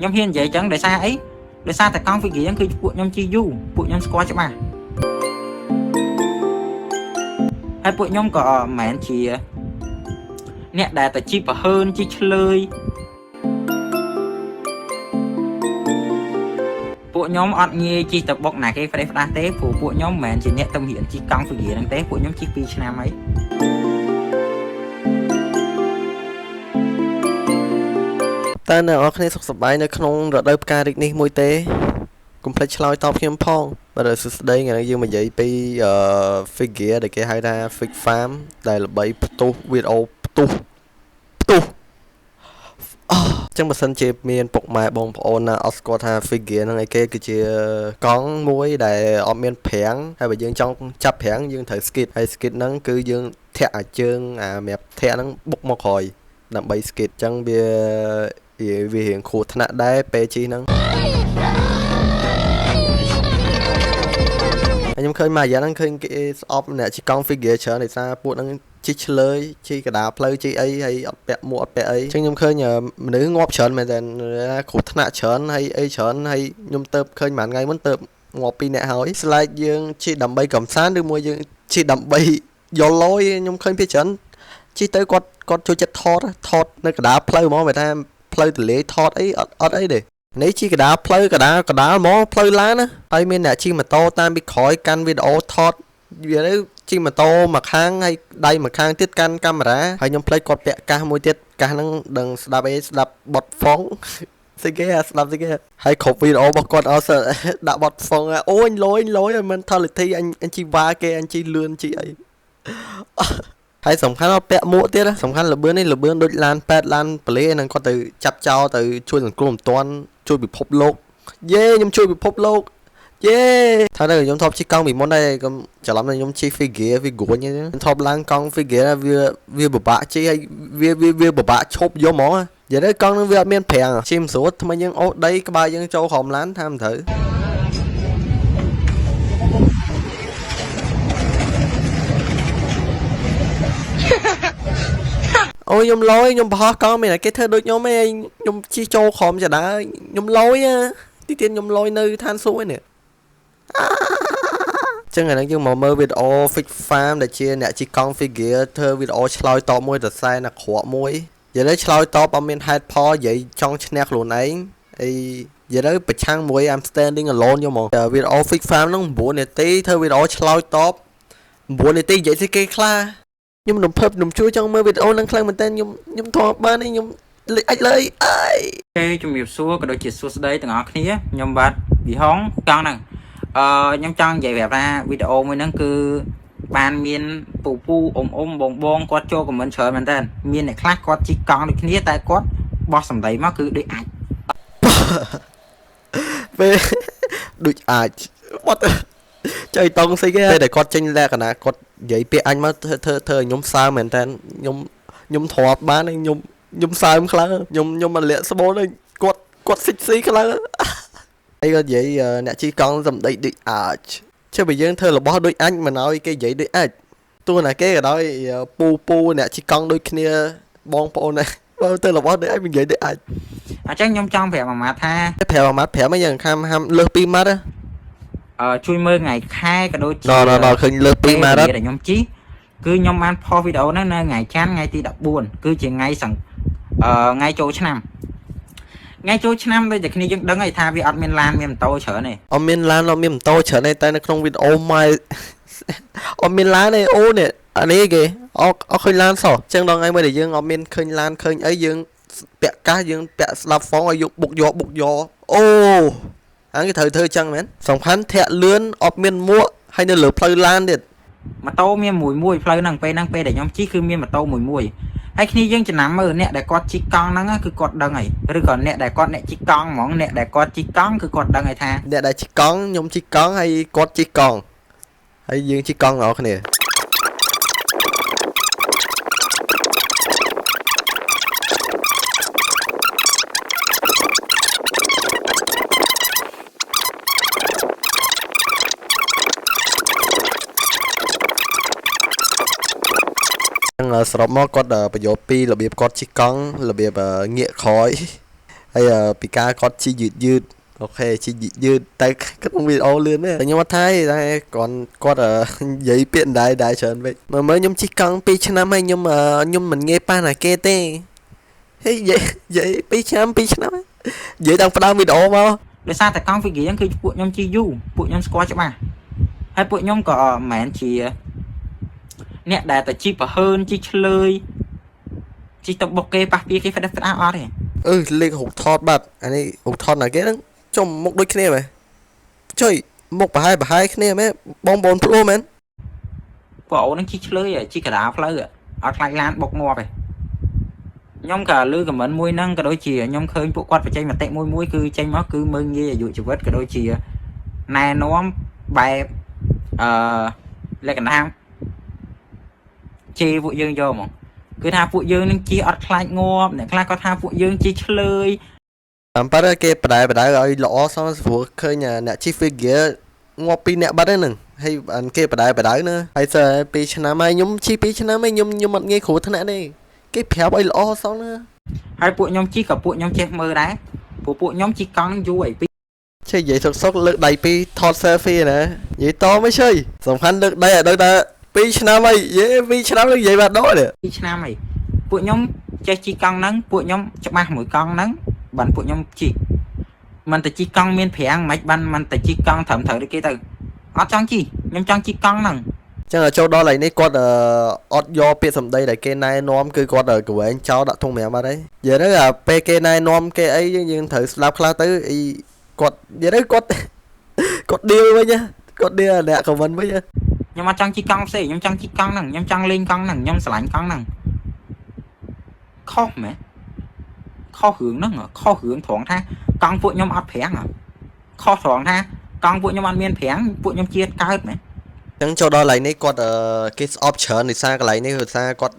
nhóm hiền vậy chẳng để xa ấy để xa tại con phải gì cứពួកnhóm chi duពួកnhóm squat cho bà haiពួកnhóm có mẹn chỉ nè đại tại chi và hơn chi chơiពួកnhómអត់ងាយជីទៅបុកណាគេផ្ដេសផ្ដាស់ទេព្រោះពួកខ្ញុំមិនមែនជាអ្នកទំរៀនជីកង់ហ្វហ្គាហ្នឹងទេពួកខ្ញុំជី2ឆ្នាំហើយតើអ្នកនរគ្នាសុខសប្បាយនៅក្នុងរដូវផ្ការីកនេះមួយទេកុំភ្លេចឆ្លើយតបខ្ញុំផងបាទសួស្ដីថ្ងៃនេះយើងនិយាយពីfigure ដែលគេហៅថា fig farm ដែលល្បីផ្ទុះវីដេអូផ្ទុះចឹងបើសិនជាមានពុកម៉ែបងប្អូនណាអត់ស្គាល់ថា figure ហ្នឹងឯគេគឺជាកង់មួយដែលអត់មានប្រាំងហើយបើយើងចង់ចាប់ប្រាំងយើងត្រូវ skid ហើយ skid ហ្នឹងគឺយើងធាក់ឲ្យជើងអាមាប់ធាក់ហ្នឹងបុកមកក្រោយដើម្បី skid ចឹងវារៀងគ្រោះថ្នាក់ដែរពេលជិះហ្នឹងខ្ញុំឃើញមកយ៉ាងហ្នឹងឃើញគេស្អប់អ្នកជិះកង់ figure ច្រើនដោយសារពួកហ្នឹងជីឆ្លើយជីកដាផ្លូវជីអីហើយអត់ពាក់មួកអត់ពាក់អីអញ្ចឹងខ្ញុំឃើញមនុស្សងាប់ច្រើនមែនតើគ្រោះថ្នាក់ច្រើនហើយអីច្រើនហើយខ្ញុំទៅឃើញមួយថ្ងៃមុនទៅងាប់2នាក់ហើយស្លែកយើងជីដើម្បីកំសាន្តឬមួយយើងជីដើម្បីយកលុយខ្ញុំឃើញពីច្រើនជីទៅគាត់ចូលចិត្តថតនៅកដាផ្លូវហ្មងបើថាផ្លូវទលេថតអីអត់អីទេនេះជីកដាផ្លូវកដាហ្មងផ្លូវឡានណាហើយមានអ្នកជិះម៉ូតូតាមពីក្រោយកាន់វីដេអូថតវាទៅជិះម៉ូតូមួយខាងហើយដៃមួយខាងទៀតកាន់កាមេរ៉ាហើយខ្ញុំភ្លេចគាត់ពាក់កាសមួយទៀតកាសហ្នឹងដឹងស្ដាប់អីស្ដាប់បត់ហ្វុងស្អីគេស្ដាប់ស្អីគេហើយគ្រប់វីដេអូរបស់គាត់អត់ដាក់បត់ហ្វុងអូអញលយឲ្យមិនថលិធីអញជីវ៉ាគេអញជីលឿនជីអីហើយសំខាន់អត់ពាក់មួកទៀតសំខាន់លបឿននេះលបឿនដូចឡានប៉ែតឡានប៉ូលីសហ្នឹងគាត់ទៅចាប់ចោលទៅជួយសង្គ្រោះមិនទាន់ជួយពិភពលោកយេខ្ញុំជួយពិភពលោកយេថាទៅខ្ញុំថប់ជិះកង់ពីមុនដែរកុំច្រឡំថាខ្ញុំជិះ figure វាគ្រួញខ្ញុំថប់ឡើងកង់ figure វាពិបាកជិះហើយវាពិបាកឈប់យកហ្មងនិយាយទៅកង់នឹងវាអត់មានប្រាំងជិះមិនស្រួលថ្មីយើងអូសដីក្បាលយើងចូលក្រោមឡានថាមិនត្រូវអូខ្ញុំលយខ្ញុំបោះកង់មានតែគេធ្វើដូចខ្ញុំឯងខ្ញុំជិះចូលក្រោមចដាខ្ញុំលយទីទៀតខ្ញុំលយនៅឋានសួគ៌នេះចឹងឥឡូវយើងមកមើលវីដេអូ Fig Farm ដែលជាអ្នកជិះកង់ figure ធ្វើវីដេអូឆ្លើយតបមួយទៅសែនអាក្រក់មួយនិយាយទៅឆ្លើយតបអត់មានហេតុផលនិយាយចង់ឈ្នះខ្លួនឯងអីនិយាយទៅប្រឆាំងមួយ I'm standing alone យកមកវីដេអូ Fig Farm ហ្នឹង9នាទីធ្វើវីដេអូឆ្លើយតប9នាទីនិយាយស្អីគេខ្លះខ្ញុំរំភើបខ្ញុំជួយចង់មើលវីដេអូហ្នឹងខ្លាំងមែនតើខ្ញុំធំបានខ្ញុំអាចលើអីគេជំរាបសួរក៏ដូចជាសួស្ដីទាំងអស់គ្នាខ្ញុំបាទវិហងចង់ហ្នឹងខ្ញុំចង់និយាយប្រាប់ថាវីដេអូមួយហ្នឹងគឺបានមានពូបងគាត់ចូលខមមិនច្រើនមែនតើមានអ្នកខ្លះគាត់ជីកកង់ដូចគ្នាតែគាត់បោះសម្ដីមកគឺដូចអាចពេលដូចអាចបាត់ចៃតង់ស្អីគេតែគាត់ចេញលក្ខណៈគាត់និយាយពាក្យអញមកធ្វើខ្ញុំសើមែនតើខ្ញុំធ្លាប់បានខ្ញុំសើមខ្លាំងខ្ញុំមកលាក់ស្បូនគាត់សិចស៊ីខ្លាំងហើយគាត់និយាយអ្នកជីកង់សម្ដីដូចអាចចុះបើយើងធ្វើរបស់ដូចអញមិនឲ្យគេនិយាយដូចអាចទោះណាគេក៏ដោយពូអ្នកជីកង់ដូចគ្នាបងប្អូនដែរបើធ្វើរបស់ដូចអញនិយាយដូចអាចអញ្ចឹងខ្ញុំចង់ប្រាប់មួយម៉ាត់ថាប្រាប់មួយម៉ាត់ប្រាប់ឲ្យយើងហាមលើស2ម៉ាត់ជួយមើលថ្ងៃខែក៏ដូចជាដល់ឃើញលើស2ម៉ាត់ដែលខ្ញុំជីគឺខ្ញុំបានផុសវីដេអូហ្នឹងនៅថ្ងៃច័ន្ទថ្ងៃទី14គឺជាថ្ងៃចូលឆ្នាំថ្ងៃចូលឆ្នាំដូចតែគ្នាយើងដឹងហើយថាវាអត់មានឡានមានម៉ូតូច្រើនទេអត់មានឡានអត់មានម៉ូតូច្រើនទេតែនៅក្នុងវីដេអូមកអត់មានឡានទេអូនេះអានេះគេអត់ឃើញឡានសោះអញ្ចឹងដល់ថ្ងៃមួយដែលយើងអត់មានឃើញឡានឃើញអីយើងពាក់កាសយើងពាក់ស្លាប់ហ្វងឲ្យយកបុកយកអូហ្នឹងគេត្រូវធ្វើអញ្ចឹងមែនសំខាន់ធាក់លឿនអត់មានមួកហើយនៅលើផ្លូវឡានទៀតម៉ូតូមានមួយផ្លូវហ្នឹងពេលដែលខ្ញុំជិះគឺមានម៉ូតូមួយហើយគ្នាយើងចំណាំមើលអ្នកដែលគាត់ជីកកង់ហ្នឹងគឺគាត់ដឹងហើយឬក៏អ្នកដែលគាត់អ្នកជីកកង់ហ្មងអ្នកដែលគាត់ជីកកង់គឺគាត់ដឹងហើយថាអ្នកដែលជីកកង់ខ្ញុំជីកកង់ហើយគាត់ជីកកង់ហើយយើងជីកកង់ទាំងអស់គ្នាសរុបមកគាត់បញ្យល់ពីរបៀបគាត់ជិះកង់របៀបងាកក្រោយ ហើយពីការគាត់ជីយឺតអូខេជីយឺតតែក្នុងវីដេអូលឿនណាខ្ញុំអត់ថាតែគាត់និយាយពាក្យដែរច្រើនពេកមើលខ្ញុំជិះកង់2ឆ្នាំហើយខ្ញុំមិនងាយប៉ះណាគេទេហេនិយាយ2ឆ្នាំនិយាយដល់ផ្ដើមវីដេអូមកដោយសារតែកង់ figure ហ្នឹងគឺពួកខ្ញុំជីយូរពួកខ្ញុំស្គាល់ច្បាស់ហើយពួកខ្ញុំក៏មិនមែនជាអ្នកដែលតែជីប្រហើនជីឆ្លើយជីទៅបុកគេប៉ះពីគេផ្ដេសផ្ដាស់អត់ទេលេខរូបថតបាត់អានេះរូបថតណាគេហ្នឹងចំមុខដូចគ្នាមែនចុយមុខប្រហែលគ្នាមែនបងប្អូនព្រោះមែនពួកអូនហ្នឹងជីឆ្លើយជីកដាផ្លូវអត់ខ្លាចឡានបុកងាប់ទេខ្ញុំក៏លើខមមិនមួយហ្នឹងក៏ដូចជាខ្ញុំឃើញពួកគាត់បញ្ចេញមតិមួយគឺចេញមកគឺមើងងាយអាយុជីវិតក៏ដូចជាណែនាំបែបលក្ខណៈជេរពួកយើងយកមកគឺថាពួកយើងនឹងជាអត់ខ្លាចងាប់អ្នកខ្លះគាត់ថាពួកយើងជាឆ្លើយតាមប៉ាគេបដៅឲ្យល្អសោះព្រោះឃើញអ្នកជី figure ងាប់2អ្នកបាត់ហ្នឹងហើយគេបដៅណាហើយសើ2ឆ្នាំហើយខ្ញុំជី2ឆ្នាំហើយខ្ញុំអត់ងាយគ្រោះថ្នាក់ទេគេប្រាប់ឲ្យល្អសោះណាហើយពួកខ្ញុំជីក៏ពួកខ្ញុំចេះមើលដែរពួកខ្ញុំជីកង់នឹងយូរអីពីឆេនិយាយសុកលើកដៃពីរថត selfie ណានិយាយតមិនឆេសំខាន់លើកដៃឲ្យដល់2ឆ្នាំហើយ2ឆ្នាំនឹងនិយាយបាត់ដល់2ឆ្នាំហើយពួកខ្ញុំចេះជីកង់ហ្នឹងពួកខ្ញុំច្បាស់មួយកង់ហ្នឹងបានពួកខ្ញុំជីមិនតែជីកង់មានប្រាំងមិនបានមិនតែជីកង់ត្រឹមត្រូវដូចគេទៅអត់ចង់ជីខ្ញុំចង់ជីកង់ហ្នឹងចឹងចូលដល់ឡៃនេះគាត់អត់យកពាក្យសម្ដីដែលគេណែនាំគឺគាត់កវែងចោលដាក់ធុង5បាត់ហើយនិយាយទៅពេលគេណែនាំគេអីយើងត្រូវស្ដាប់ខ្លះទៅអីគាត់និយាយទៅគាត់ឌីលវិញគាត់ឌីលអ្នកខមមិនវិញខ្ញុំអត់ចង់ជីកង់ផ្សេងខ្ញុំចង់ជីកង់ហ្នឹងខ្ញុំចង់លេងកង់ហ្នឹងខ្ញុំស្រឡាញ់កង់ហ្នឹងខុសមែនខុសរឿងហ្នឹងខុសរឿងត្រង់ថាកង់ពួកខ្ញុំអត់ប្រាំងខុសត្រង់ថាកង់ពួកខ្ញុំអត់មានប្រាំងពួកខ្ញុំជាតិកើតមែនចឹងចូលដល់ឡៃនេះគាត់គេស្អប់ច្រើនដោយសារកន្លែងនេះដោយសារគាត់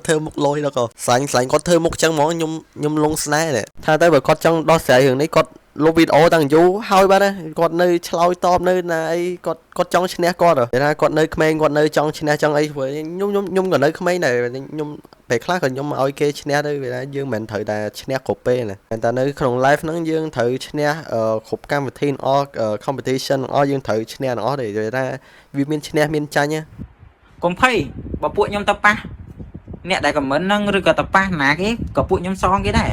ធ្វើមុខលយដល់ក៏ស្លាញ់គាត់ធ្វើមុខចឹងហ្មងខ្ញុំលងស្នេហ៍ថាតែបើគាត់ចង់ដោះស្រាយរឿងនេះគាត់លុបវីដេអូតាំងយូរហើយបាត់គាត់នៅឆ្លើយតបនៅណាអីគាត់ចង់ឈ្នះគាត់តែថាគាត់នៅក្មេងគាត់នៅចង់ឈ្នះចង់អីព្រោះខ្ញុំក៏នៅក្មេងដែរខ្ញុំពេលខ្លះក៏ខ្ញុំឲ្យគេឈ្នះទៅវាថាយើងមិនត្រូវតែឈ្នះគ្រប់ពេលណាតែនៅក្នុង live ហ្នឹងយើងត្រូវឈ្នះគ្រប់កម្មវិធីទាំងអស់ competition ទាំងអស់យើងត្រូវឈ្នះទាំងអស់ទេនិយាយថាវាមានឈ្នះមានចាញ់កុំភ័យបើពួកខ្ញុំទៅប៉ះអ្នកដែល comment ហ្នឹងឬក៏ទៅប៉ះណាគេក៏ពួកខ្ញុំសងគេដែរ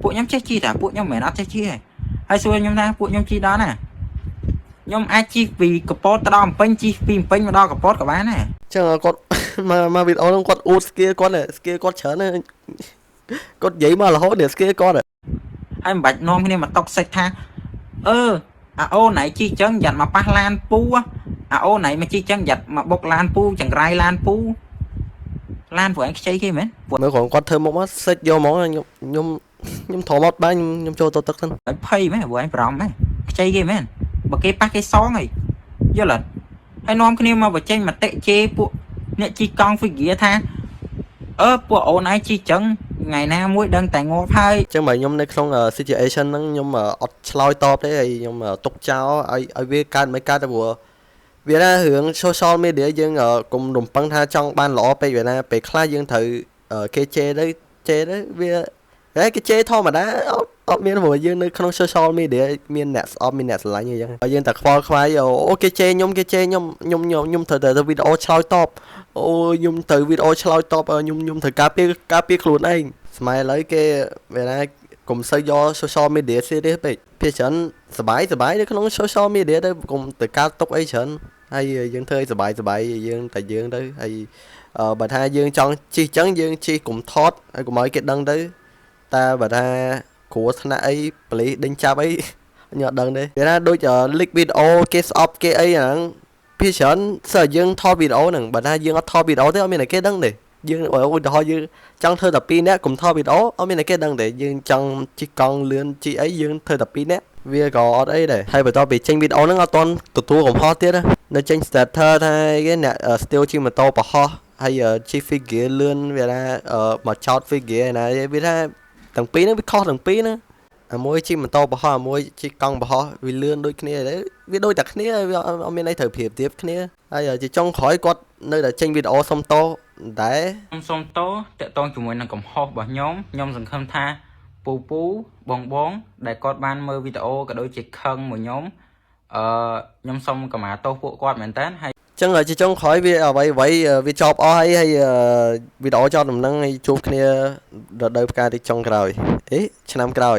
ពួកខ្ញុំចេះជីតែពួកខ្ញុំមិនមែនអត់ចេះជីទេហើយសួរខ្ញុំថាពួកខ្ញុំជីដល់ណាខ្ញុំអាចជីពីកពតទៅដល់អំពេញជីពីអំពេញមកដល់កពតក៏បានដែរចឹងគាត់មកវីដេអូហ្នឹងគាត់អួតស្គីគាត់ច្រើនគាត់និយាយមករហូតដល់ស្គីគាត់ហើយមិនបាច់នាំគ្នាមកតុកសិចថាអាអូណៃជីចឹងយ៉ាត់មកប៉ះឡានពូអាអូណៃមកជីចឹងយ៉ាត់មកបុកឡានពូចង្រៃឡានពូឡានព្រោះឯងខ្ចីគេមែនមើលគាត់ធ្វើមុខមកសិចយកហ្មងខ្ញុំធំអត់បានខ្ញុំចូលទៅទឹកហ្នឹងហើយភ័យមែនព្រោះឯងប្រំមែនខ្ចីគេមែនបើគេប៉ះគេសងអីយល់អត់ហើយនាំគ្នាមកបញ្ចេញមតិជេរពួកអ្នកជីកង់ figure ថាពួកអូនឯងជីចឹងថ្ងៃណាមួយដឹងតែងាប់ហើយចឹងបើខ្ញុំនៅក្នុង situation ហ្នឹងខ្ញុំអត់ឆ្លើយតបទេហើយខ្ញុំទុកចោលឲ្យវាកើតមិនកើតទៅព្រោះវាថារឿង social media យើងកុំរំពឹងថាចង់បានល្អពេកវាណាពេលខ្លះយើងត្រូវគេជេរទៅវាគេជេរធម្មតាអត់មានព្រោះយើងនៅក្នុង social media មានអ្នកស្អប់មានអ្នកស្រឡាញ់អញ្ចឹងហើយយើងតែខ្វល់ខ្វាយអូគេជេរខ្ញុំខ្ញុំត្រូវតែវីដេអូឆ្លើយតបខ្ញុំត្រូវវីដេអូឆ្លើយតបខ្ញុំត្រូវការពារខ្លួនឯងស្មែឥឡូវគេវាណាកុំសូវយក social media serious ពេកភាគច្រើនសบายនៅក្នុង social media ទៅកុំទៅកើតទុកអីច្រើនហើយយើងធ្វើឲ្យសบายយើងទៅហើយបើថាយើងចង់ជិះចឹងយើងជិះកុំថតហើយកុំឲ្យគេដឹងទៅតែបើថាគ្រោះថ្នាក់អីប៉ូលីសដេញចាប់អីខ្ញុំអត់ដឹងទេគេថាដូច leak វីដេអូគេស្អប់គេអីហ្នឹងភាគច្រើនសើយើងថតវីដេអូហ្នឹងបើថាយើងអត់ថតវីដេអូទេអត់មានតែគេដឹងទេយើងឧទាហរណ៍យើងចង់ធ្វើតែ2នាក់កុំថតវីដេអូអត់មានតែគេដឹងទេយើងចង់ជិះកង់លឿនជិះអីយើងធ្វើតែ2នាក់វាក៏អត់អីដែរហើយបន្ទាប់ពីចេញវីដេអូហ្នឹងអត់ទាន់ទទួលកំហុសទៀតនៅចេញ status ថាគេអ្នក still ជិះម៉ូតូបរហោះហើយជិះ figure លឿនវាថាមកចោត figure ណាវាថាទាំងពីរហ្នឹងវាខុសទាំងពីរណាអាមួយជិះម៉ូតូបរហោះអាមួយជិះកង់បរហោះវាលឿនដូចគ្នាវាដូចតែគ្នាវាអត់មានអីត្រូវប្រៀបធៀបគ្នាហើយជាចុងក្រោយគាត់នៅតែចេញវីដេអូសុំតោដែរខ្ញុំសុំតោតកតងជាមួយនឹងកំហុសរបស់ខ្ញុំសង្ឃឹមថា ពូបងដែលគាត់បានមើលវីដេអូក៏ដូចជាខឹងមួយខ្ញុំសុំកម្មាទោសពួកគាត់មែនតើហើយ ចឹងជាចុងក្រោយវាអ្វីវាចប់អស់ហើយវីដេអូចោលដំណឹងហើយជួបគ្នារដូវផ្កាទីចុងក្រោយឆ្នាំក្រោយ